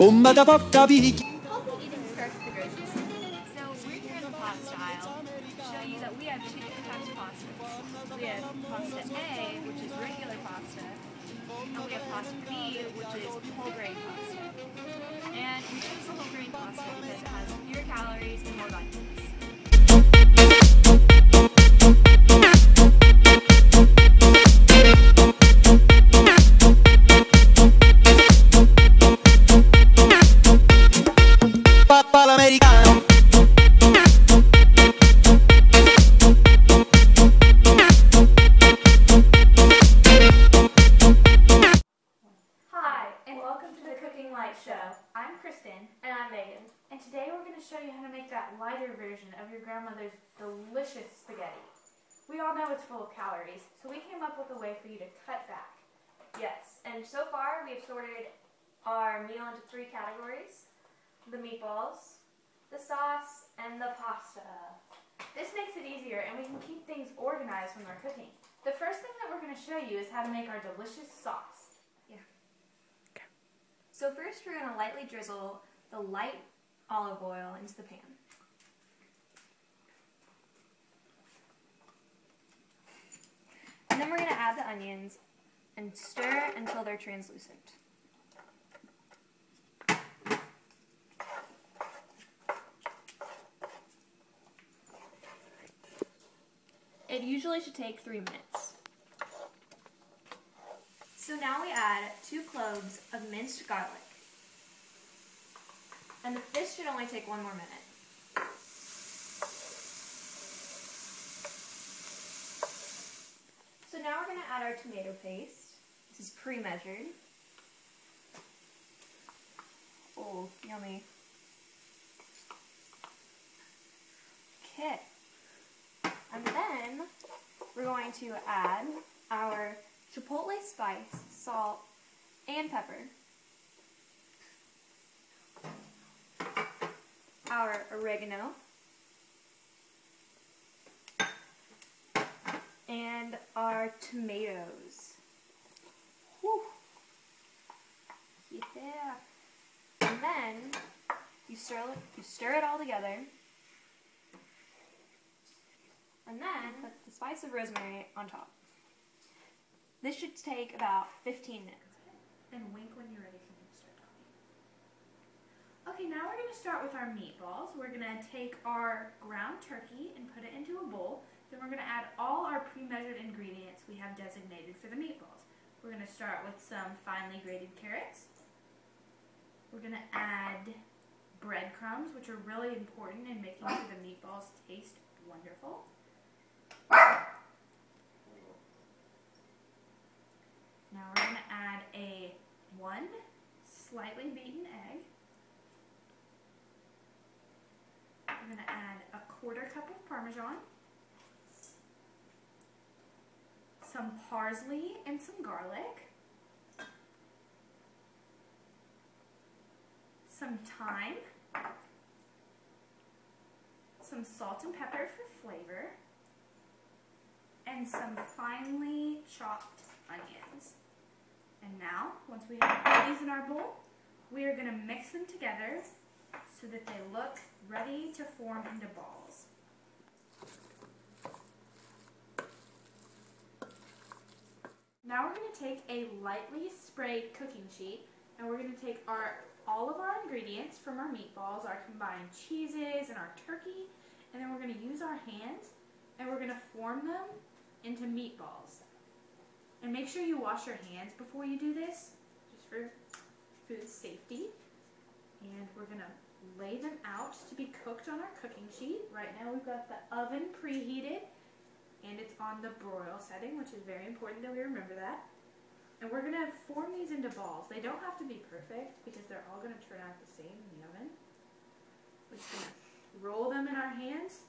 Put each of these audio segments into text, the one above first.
Healthy eating starts at the grocery store. So we're here in the pasta aisle to show you that we have two different types of pasta. We have pasta A, which is regular pasta, and we have pasta B, which is whole grain pasta. And we choose the whole grain pasta because it has fewer calories and more vitamins. Show. I'm Kristen. And I'm Megan. And today we're going to show you how to make that lighter version of your grandmother's delicious spaghetti. We all know it's full of calories, so we came up with a way for you to cut back. Yes, and so far we have sorted our meal into 3 categories: the meatballs, the sauce, and the pasta. This makes it easier and we can keep things organized when we're cooking. The first thing that we're going to show you is how to make our delicious sauce. So first we're going to lightly drizzle the light olive oil into the pan. And then we're going to add the onions and stir until they're translucent. It usually should take 3 minutes. So now we add 2 cloves of minced garlic. And this should only take 1 more minute. So now we're going to add our tomato paste. This is pre-measured. Oh, yummy. Okay. And then we're going to add our chipotle spice, salt, and pepper. Our oregano. And our tomatoes. Whew. Yeah. And then you stir it all together. And then put the spice of rosemary on top. This should take about 15 minutes. And wink when you're ready for me to start talking. Okay, now we're going to start with our meatballs. We're going to take our ground turkey and put it into a bowl. Then we're going to add all our pre-measured ingredients we have designated for the meatballs. We're going to start with some finely grated carrots. We're going to add breadcrumbs, which are really important in making sure the meatballs taste wonderful. Now we're going to add one slightly beaten egg. We're going to add a 1/4 cup of Parmesan, some parsley and some garlic, some thyme, some salt and pepper for flavor, and some finely chopped onions. And now, once we have all these in our bowl, we are going to mix them together so that they look ready to form into balls. Now we're going to take a lightly sprayed cooking sheet and we're going to take all of our ingredients from our meatballs, our combined cheeses and our turkey, and then we're going to use our hands and we're going to form them into meatballs. And make sure you wash your hands before you do this, just for food safety. And we're going to lay them out to be cooked on our cooking sheet. Right now we've got the oven preheated and it's on the broil setting, which is very important that we remember that. And we're going to form these into balls. They don't have to be perfect because they're all going to turn out the same in the oven. We're just going to roll them in our hands,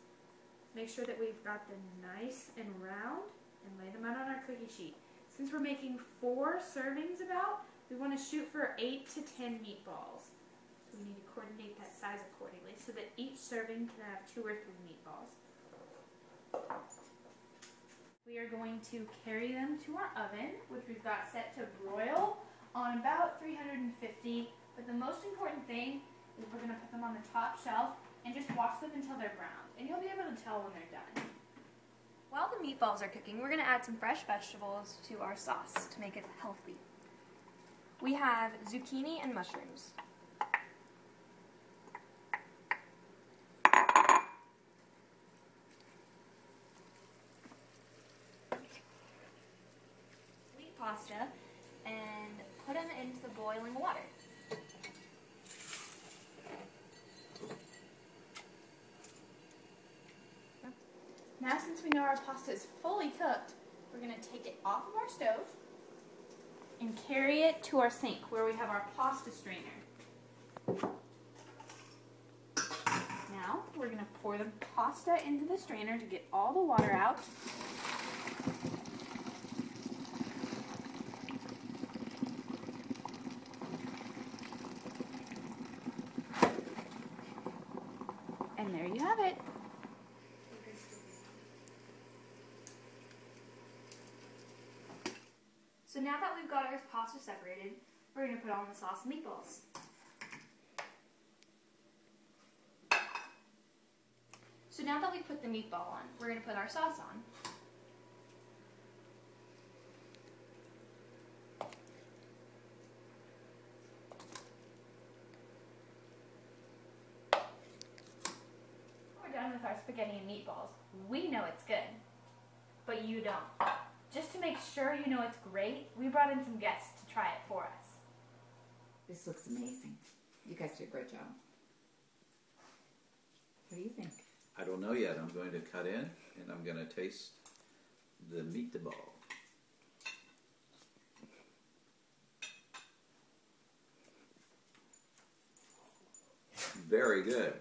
make sure that we've got them nice and round, and lay them out on our cookie sheet. Since we're making 4 servings we want to shoot for 8 to 10 meatballs. So we need to coordinate that size accordingly so that each serving can have 2 or 3 meatballs. We are going to carry them to our oven, which we've got set to broil on about about 350, but the most important thing is we're going to put them on the top shelf and just watch them until they're browned. And you'll be able to tell when they're done. While the meatballs are cooking, we're going to add some fresh vegetables to our sauce to make it healthy. We have zucchini and mushrooms. Sweet pasta, and put them into the boiling water. Now, since we know our pasta is fully cooked, we're going to take it off of our stove and carry it to our sink where we have our pasta strainer. Now, we're going to pour the pasta into the strainer to get all the water out. And there you have it. So now that we've got our pasta separated, we're going to put on the sauce and meatballs. So now that we've put the meatball on, we're going to put our sauce on. We're done with our spaghetti and meatballs. We know it's good, but you don't. Just to make sure you know it's great, we brought in some guests to try it for us. This looks amazing. You guys did a great job. What do you think? I don't know yet. I'm going to cut in and I'm going to taste the meatball. Very good.